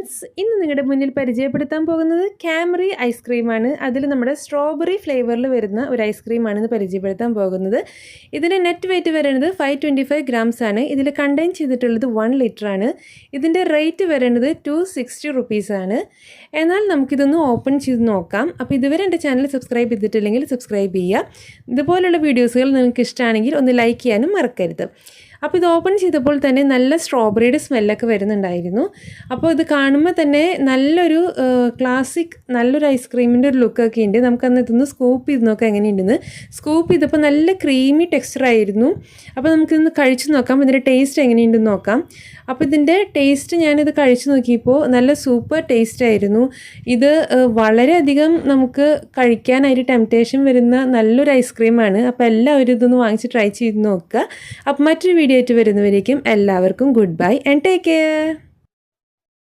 Friends, ഇന്ന് നിങ്ങളുടെ മുന്നിൽ പരിചയപ്പെടുത്താൻ പോകുന്നത് കാമറി ഐസ്ക്രീമാണ്. അതിൽ നമ്മുടെ സ്ട്രോബെറി ഫ്ലേവറിൽ വരുന്ന ഒരു ഐസ്ക്രീമാണ് ഇന്ന് പരിചയപ്പെടുത്താൻ പോകുന്നത്. ഇതിൻ്റെ നെറ്റ് വെയിറ്റ് വരുന്നത് 525 grams ആണ്. ഇതിൽ കണ്ടെയ്ൻ ചെയ്തിട്ടുള്ളത് 1 ലിറ്റർ ആണ്. ഇതിൻ്റെ റേറ്റ് വരുന്നത് 260 rupees ആണ്. എന്നാൽ നമുക്കിതൊന്ന് ഓപ്പൺ ചെയ്ത് നോക്കാം. അപ്പോൾ ഇതുവരെ എൻ്റെ ചാനൽ സബ്സ്ക്രൈബ് ചെയ്തിട്ടില്ലെങ്കിൽ സബ്സ്ക്രൈബ് ചെയ്യുക. ഇതുപോലുള്ള വീഡിയോസുകൾ നിങ്ങൾക്ക് ഇഷ്ടമാണെങ്കിൽ ഒന്ന് ലൈക്ക് ചെയ്യാനും മറക്കരുത്. അപ്പോൾ ഇത് ഓപ്പൺ ചെയ്തപ്പോൾ തന്നെ നല്ല സ്ട്രോബെറിയുടെ സ്മെല്ലൊക്കെ വരുന്നുണ്ടായിരുന്നു. അപ്പോൾ ഇത് കാണുമ്പോൾ തന്നെ നല്ലൊരു ക്ലാസിക് നല്ലൊരു ഐസ്ക്രീമിൻ്റെ ഒരു ലുക്കൊക്കെ ഉണ്ട്. നമുക്കന്ന് ഇതൊന്ന് സ്കൂപ്പ് ചെയ്ത് നോക്കാം എങ്ങനെയുണ്ടെന്ന്. സ്കൂപ്പ് ചെയ്തപ്പോൾ നല്ല ക്രീമി ടെക്സ്ചറായിരുന്നു. അപ്പോൾ നമുക്കിതൊന്ന് കഴിച്ച് നോക്കാം, ഇതിൻ്റെ ടേസ്റ്റ് എങ്ങനെയുണ്ടെന്ന് നോക്കാം. അപ്പോൾ ഇതിൻ്റെ ടേസ്റ്റ് ഞാനിത് കഴിച്ച് നോക്കിയപ്പോൾ നല്ല സൂപ്പർ ടേസ്റ്റ് ആയിരുന്നു. ഇത് വളരെയധികം നമുക്ക് കഴിക്കാനായിട്ട് ടെംപ്റ്റേഷൻ വരുന്ന നല്ലൊരു ഐസ്ക്രീമാണ്. അപ്പോൾ എല്ലാവരും ഇതൊന്ന് വാങ്ങിച്ച് ട്രൈ ചെയ്ത് നോക്കുക. അപ്പോൾ മറ്റൊരു വീഡിയോ ആയിട്ട് വരുന്നവരേക്കും എല്ലാവർക്കും good bye and take care.